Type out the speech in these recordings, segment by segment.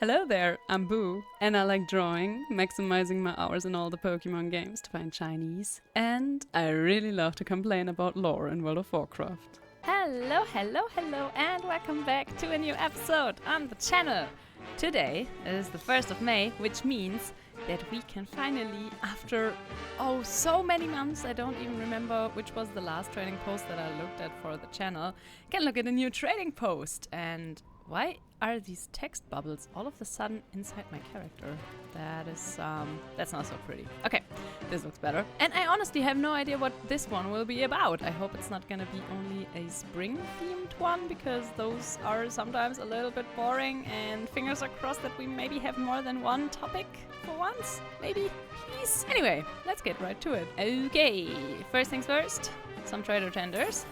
Hello there, I'm Boo, and I like drawing, maximizing my hours in all the Pokemon games to find Chinese. And I really love to complain about lore in World of Warcraft. Hello, and welcome back to a new episode on the channel. Today is the 1st of May, which means that we can finally, after so many months, I don't even remember which was the last trading post that I looked at for the channel, can look at a new trading post. And why are these text bubbles all of a sudden inside my character? That's not so pretty. Okay, this looks better. And I honestly have no idea what this one will be about. I hope it's not gonna be only a spring-themed one, because those are sometimes a little bit boring, and fingers are crossed that we maybe have more than one topic for once. Maybe? Please? Anyway, let's get right to it. Okay, first things first, some trader tenders.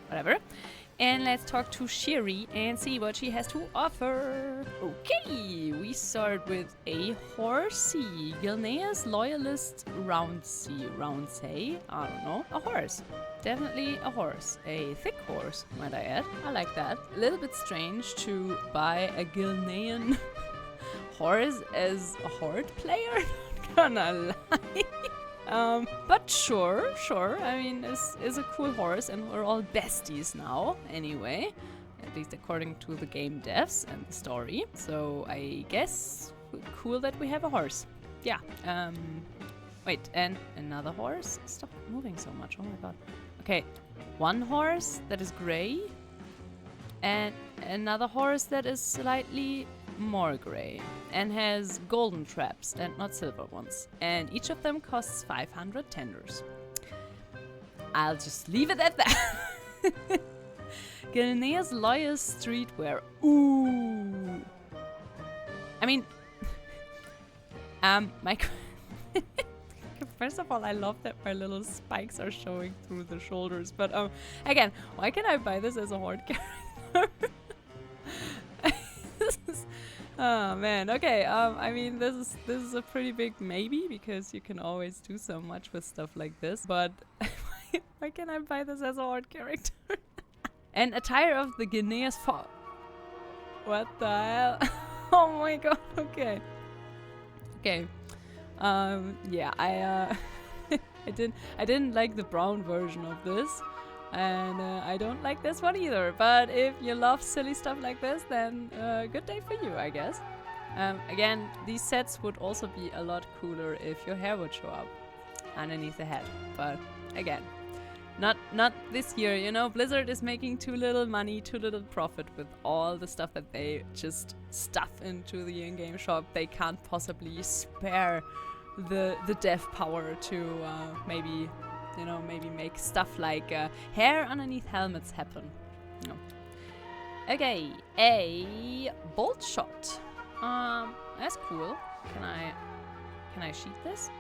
Whatever. And let's talk to Shiri and see what she has to offer. Okay, we start with a horsey. Gilnea's Loyalist Roundsay. I don't know. A horse. Definitely a horse. A thick horse, might I add. I like that. A little bit strange to buy a Gilnean horse as a Horde player. Not gonna lie. But sure. I mean, it's a cool horse, and we're all besties now, anyway. At least according to the game devs and the story. So I guess cool that we have a horse. Yeah. Wait, and another horse? Stop moving so much. Oh my god. Okay, one horse that is gray, and another horse that is slightly more gray and has golden traps and not silver ones, and each of them costs 500 tenders. I'll just leave it at that. Gilnea's Loyal Streetwear. Ooh. I mean, first of all, I love that my little spikes are showing through the shoulders, but again, why can I buy this as a Horde character? Oh man, okay, I mean, this is a pretty big maybe, because you can always do so much with stuff like this, but why can I buy this as a Horde character? And attire of the Gilnea's fall. What the hell? Oh my god, okay. Okay. Yeah, I didn't like the brown version of this. And I don't like this one either, but if you love silly stuff like this, then good day for you, I guess. Again, these sets would also be a lot cooler if your hair would show up underneath the head. But again, not this year, you know. Blizzard is making too little money, too little profit with all the stuff that they just stuff into the in-game shop. They can't possibly spare the dev power to maybe make stuff like hair underneath helmets happen. No. Okay, a bolt shot. That's cool. Can I sheet this?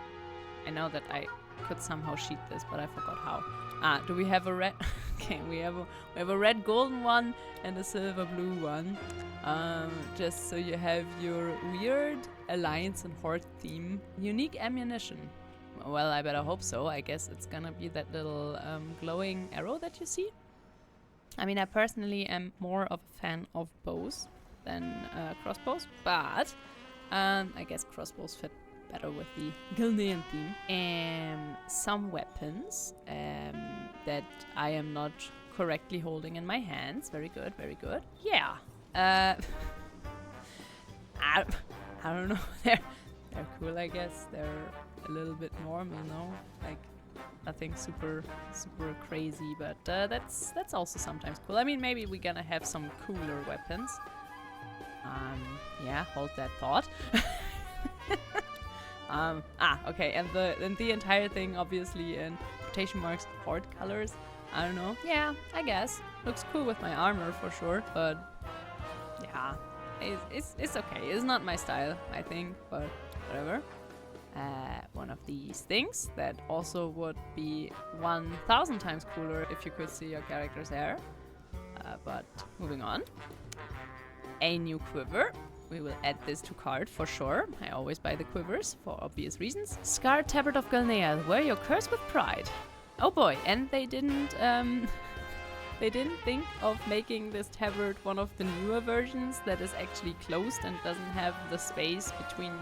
I know that I could somehow sheet this, but I forgot how. Do we have a red? Okay, we have a red golden one and a silver blue one. Just so you have your weird Alliance and Horde theme. Unique ammunition. Well, I better hope so. I guess it's gonna be that little glowing arrow that you see. I mean, I personally am more of a fan of bows than crossbows, but I guess crossbows fit better with the Gilnean theme. And some weapons that I am not correctly holding in my hands. Very good, very good. Yeah. I don't know. They're cool, I guess. They're a little bit normal, no? Like nothing super crazy, but that's also sometimes cool. I mean, maybe we're gonna have some cooler weapons. Yeah, hold that thought. Okay, and the entire thing obviously in quotation marks Horde colors. I don't know. Yeah, I guess looks cool with my armor for sure, but yeah, it's okay. It's not my style, I think, but whatever. One of these things that also would be 1,000 times cooler if you could see your character's hair. But moving on. A new quiver. We will add this to cart for sure. I always buy the quivers for obvious reasons. Scarred Tabard of Gilnea. Wear your curse with pride. Oh boy, and they didn't they didn't think of making this tabard one of the newer versions that is actually closed and doesn't have the space between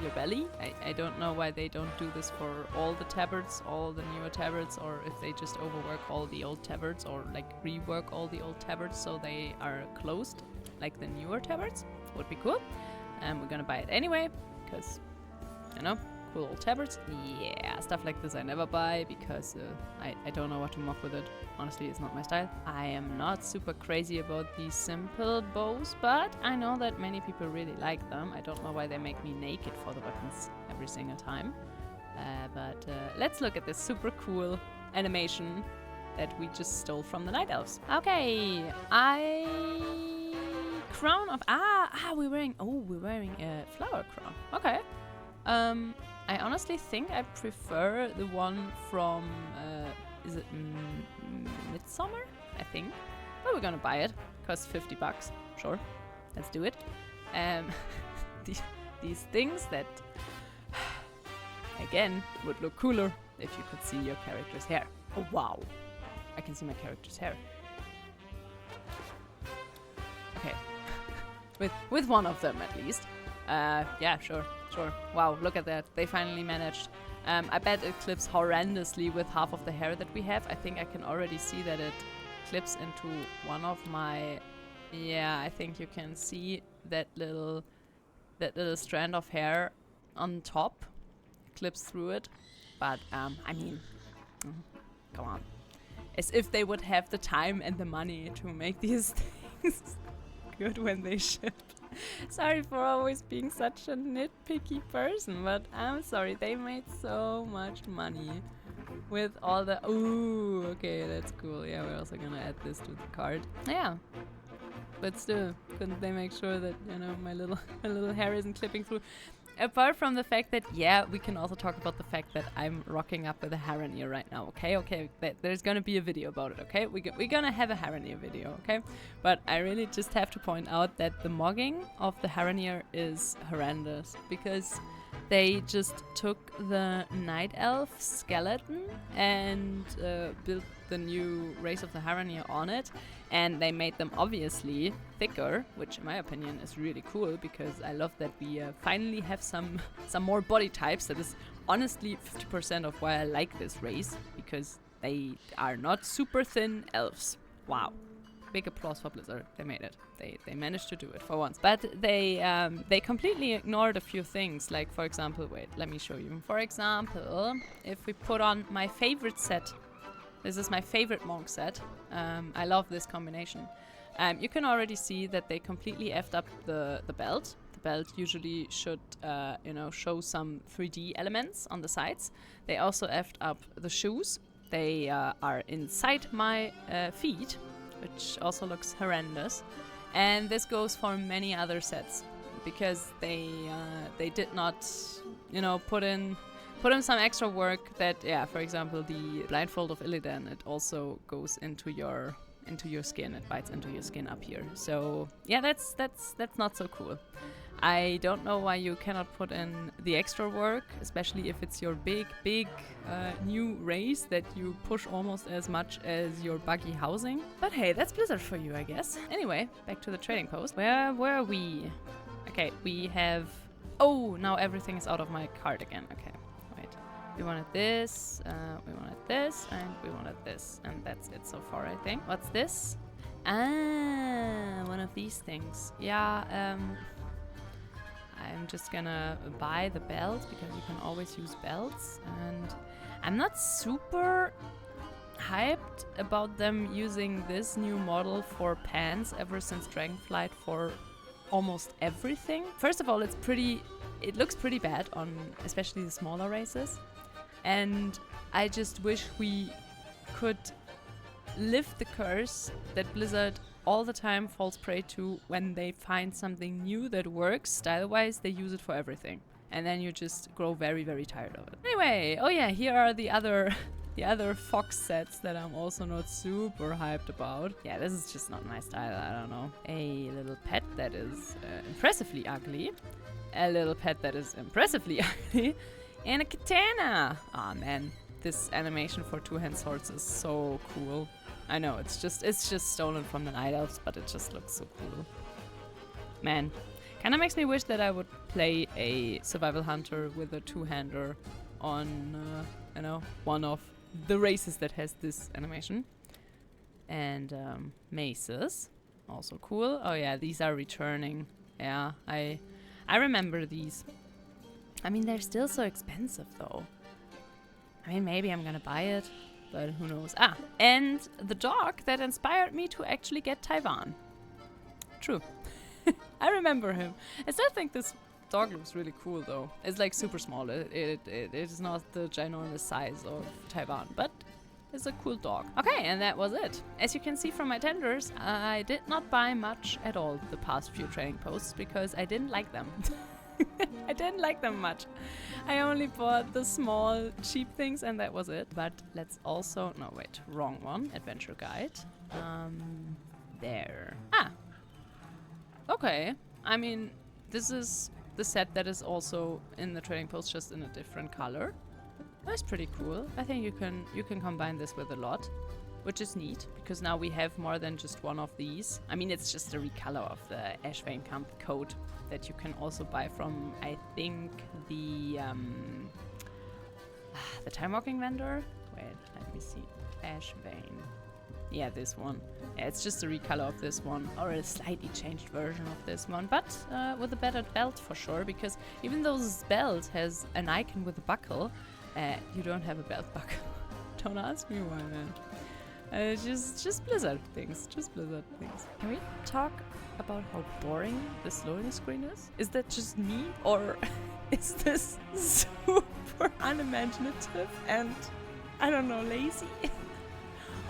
your belly. I don't know why they don't do this for all the tabards, all the newer tabards, or if they just overwork all the old tabards, or like rework all the old tabards so they are closed like the newer tabards. Would be cool. And we're gonna buy it anyway, because, you know, cool old tabards. Yeah, stuff like this I never buy because I don't know what to mock with it. Honestly, it's not my style. I am not super crazy about these simple bows, but I know that many people really like them. I don't know why they make me naked for the weapons every single time. But let's look at this super cool animation that we just stole from the Night Elves. Okay, Crown of... we're wearing a flower crown. Okay. I honestly think I prefer the one from, is it Midsummer? I think. But we're gonna buy it. Costs 50 bucks. Sure. Let's do it. These things that, again, would look cooler if you could see your character's hair. Oh, wow. I can see my character's hair. Okay. With one of them, at least. Yeah, sure. Wow, look at that. They finally managed. I bet it clips horrendously with half of the hair that we have. I think I can already see that it clips into one of my... Yeah, I think you can see that little strand of hair on top. Clips through it. But, I mean... come on. As if they would have the time and the money to make these things good when they ship. Sorry for always being such a nitpicky person, but I'm sorry, they made so much money with all the... Ooh, okay, that's cool. Yeah, we're also gonna add this to the cart. Yeah, but still, couldn't they make sure that, you know, my little hair isn't clipping through? Apart from the fact that, yeah, we can also talk about the fact that I'm rocking up with a Hariner right now, okay? Okay, there's gonna be a video about it, okay? We're gonna have a Hariner video, okay? But I really just have to point out that the mogging of the Hariner is horrendous, because they just took the Night Elf skeleton and built the new race of the Hariner on it, and they made them obviously thicker, which in my opinion is really cool, because I love that we finally have some more body types. That is honestly 50% of why I like this race, because they are not super thin elves. Wow. Big applause for Blizzard. They made it. They managed to do it for once. But they completely ignored a few things. Like, for example, wait, let me show you. For example, if we put on my favorite set. This is my favorite monk set. I love this combination. You can already see that they completely effed up the belt. The belt usually should, you know, show some 3D elements on the sides. They also effed up the shoes. They are inside my feet, which also looks horrendous. And this goes for many other sets, because they did not, you know, put in some extra work that, yeah, for example, the blindfold of Illidan, it also goes into your skin. It bites into your skin up here. So yeah, that's not so cool. I don't know why you cannot put in the extra work, especially if it's your big new race that you push almost as much as your buggy housing. But hey, that's Blizzard for you, I guess. Anyway, back to the trading post. Where were we? Okay, we have... Oh, now everything is out of my cart again. Okay, wait. We wanted this, we wanted this, and we wanted this. And that's it so far, I think. What's this? Ah, one of these things. Yeah, I'm just gonna buy the belts, because you can always use belts, and I'm not super hyped about them using this new model for pants ever since Dragonflight for almost everything. First of all, it looks pretty bad on especially the smaller races, and I just wish we could lift the curse that Blizzard all the time falls prey to. When they find something new that works style-wise, they use it for everything, and then you just grow very, very tired of it. Anyway, oh yeah, here are the other fox sets that I'm also not super hyped about. Yeah, this is just not my style. I don't know. A little pet that is impressively ugly, a little pet that is impressively ugly, and a katana. Ah man, this animation for two-hand swords is so cool. I know, it's just stolen from the Night Elves, but it just looks so cool. Man, kinda makes me wish that I would play a survival hunter with a two-hander on, you know, one of the races that has this animation. And maces, also cool. Oh yeah, these are returning. Yeah, I remember these. I mean, they're still so expensive though. I mean, maybe I'm gonna buy it, but who knows. Ah, and the dog that inspired me to actually get Taiwan. True. I remember him. I still think this dog looks really cool though. It's like super small. It is not the ginormous size of Taiwan, but it's a cool dog. Okay, and that was it. As you can see from my tenders, I did not buy much at all the past few trading posts because I didn't like them. I didn't like them much. I only bought the small, cheap things and that was it. But let's also... No, wait. Wrong one. Adventure guide. There. Ah. Okay. I mean, this is the set that is also in the trading post, just in a different color. That's pretty cool. I think you can combine this with a lot, which is neat because now we have more than just one of these. I mean, it's just a recolor of the Ashvane Camp coat that you can also buy from, I think, the time walking vendor. Wait, let me see. Ashvane. Yeah, this one. Yeah, it's just a recolor of this one, or a slightly changed version of this one, but with a better belt for sure, because even though this belt has an icon with a buckle, you don't have a belt buckle. Don't ask me why, man. Just Blizzard things. Just Blizzard things. Can we talk about how boring this loading screen is? Is that just me, or is this super unimaginative and, I don't know, lazy?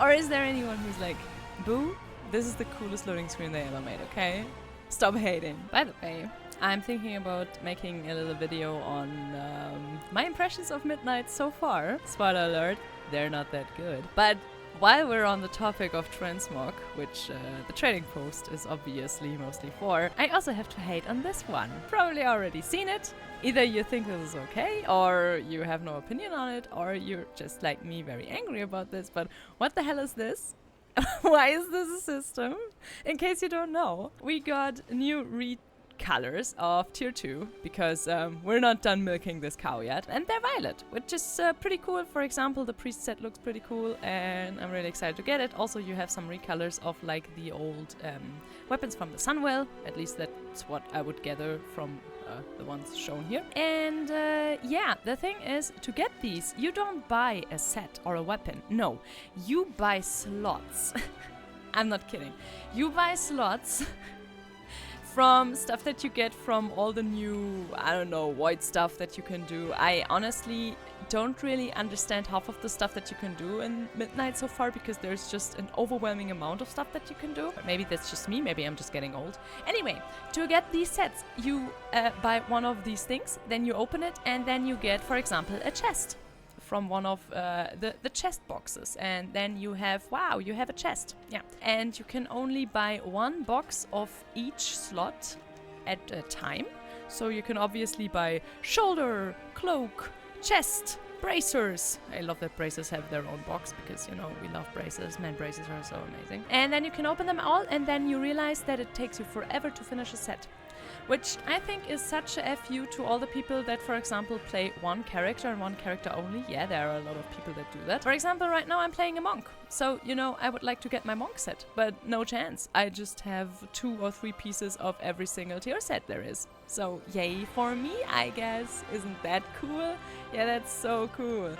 Or is there anyone who's like, Boo, this is the coolest loading screen they ever made, okay? Stop hating. By the way, I'm thinking about making a little video on my impressions of Midnight so far. Spoiler alert, they're not that good. But while we're on the topic of transmog, which the trading post is obviously mostly for, I also have to hate on this one. Probably already seen it. Either you think this is okay, or you have no opinion on it, or you're just like me, very angry about this. But what the hell is this? Why is this a system? In case you don't know, we got new colors of tier 2 because we're not done milking this cow yet, and they're violet, which is pretty cool. For example, the priest set looks pretty cool and I'm really excited to get it. Also, you have some recolors of like the old weapons from the Sunwell, at least that's what I would gather from the ones shown here. And yeah, the thing is, to get these, you don't buy a set or a weapon. No, you buy slots. I'm not kidding. You buy slots from stuff that you get from all the new, I don't know, void stuff that you can do. I honestly don't really understand half of the stuff that you can do in Midnight so far because there's just an overwhelming amount of stuff that you can do. But maybe that's just me, maybe I'm just getting old. Anyway, to get these sets, you buy one of these things, then you open it, and then you get, for example, a chest from one of the chest boxes, and then you have, wow, you have a chest. Yeah, and you can only buy one box of each slot at a time. So you can obviously buy shoulder, cloak, chest, bracers. I love that bracers have their own box because, you know, we love bracers. Man, bracers are so amazing. And then you can open them all, and then you realize that it takes you forever to finish a set. Which I think is such a FU to all the people that, for example, play one character and one character only. Yeah, there are a lot of people that do that. For example, right now I'm playing a monk. So, you know, I would like to get my monk set, but no chance. I just have 2 or 3 pieces of every single tier set there is. So, yay for me, I guess. Isn't that cool? Yeah, that's so cool.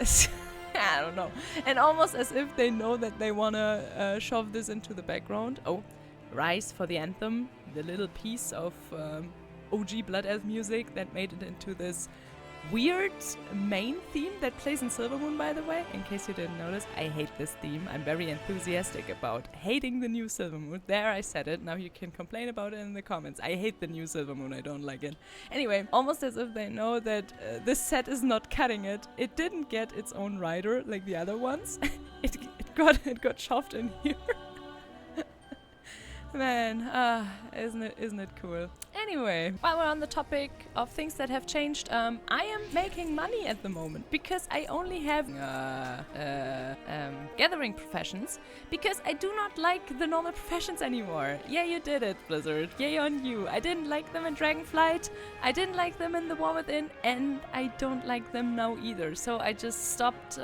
I don't know. And almost as if they know that they want to shove this into the background. Oh, Rise for the Anthem, the little piece of OG Blood Elf music that made it into this weird main theme that plays in Silvermoon, by the way. In case you didn't notice, I hate this theme. I'm very enthusiastic about hating the new Silvermoon. There, I said it. Now you can complain about it in the comments. I hate the new Silvermoon. I don't like it. Anyway, almost as if they know that this set is not cutting it. It didn't get its own rider like the other ones. it got shoved in here. Man, isn't it cool? Anyway, while we're on the topic of things that have changed, I am making money at the moment because I only have gathering professions because I do not like the normal professions anymore. Yeah, you did it, Blizzard. Yay on you. I didn't like them in Dragonflight, I didn't like them in The War Within, and I don't like them now either. So I just stopped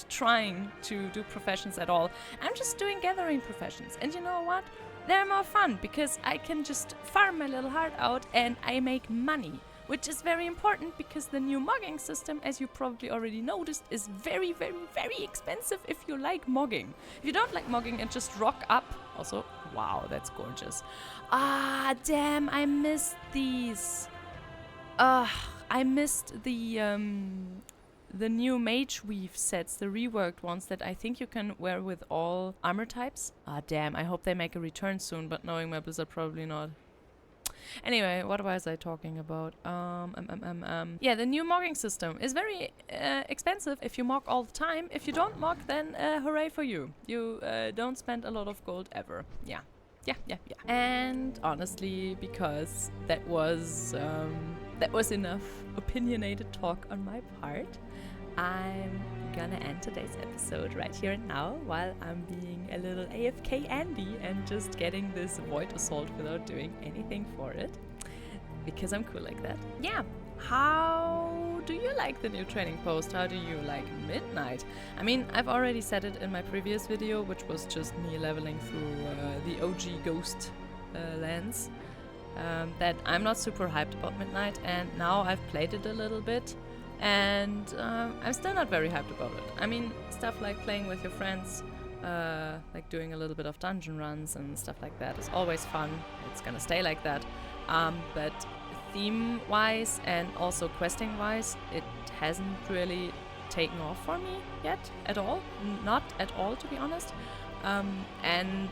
trying to do professions at all. I'm just doing gathering professions, and you know what? They're more fun because I can just farm my little heart out and I make money, which is very important because the new mogging system, as you probably already noticed, is very, very, very expensive if you like mogging. If you don't like mogging and just rock up, also, wow, that's gorgeous. Ah, damn, I missed these. I missed the new mage weave sets, the reworked ones that I think you can wear with all armor types. Ah, damn, I hope they make a return soon, but knowing my Blizzard, probably not. Anyway, what was I talking about? Yeah, the new mogging system is very expensive if you mog all the time. If you don't mog, then hooray for you. You don't spend a lot of gold ever. Yeah. And honestly, because that was enough opinionated talk on my part, I'm gonna end today's episode right here and now while I'm being a little AFK Andy and just getting this Void Assault without doing anything for it. Because I'm cool like that. Yeah. How do you like the new training post? How do you like Midnight? I mean, I've already said it in my previous video, which was just me leveling through the OG Ghost lands, that I'm not super hyped about Midnight, and now I've played it a little bit, and I'm still not very hyped about it. I mean, stuff like playing with your friends, like doing a little bit of dungeon runs and stuff like that is always fun. It's gonna stay like that. But theme-wise and also questing-wise, it hasn't really taken off for me yet at all. Not at all, to be honest. And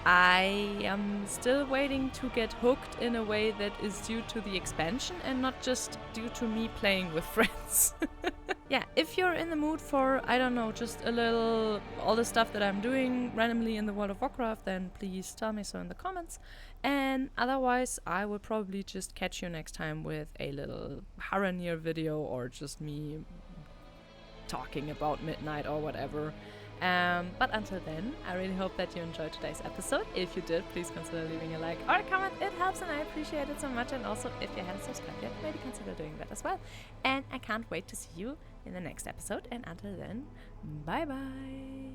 I am still waiting to get hooked in a way that is due to the expansion and not just due to me playing with friends. Yeah, if you're in the mood for, I don't know, just a little, all the stuff that I'm doing randomly in the World of Warcraft, then please tell me so in the comments. And otherwise, I will probably just catch you next time with a little Hariner video or just me talking about Midnight or whatever. But until then, I really hope that you enjoyed today's episode. If you did, please consider leaving a like or a comment. It helps and I appreciate it so much. And also, if you haven't subscribed yet, maybe consider doing that as well. And I can't wait to see you in the next episode. And until then, bye bye.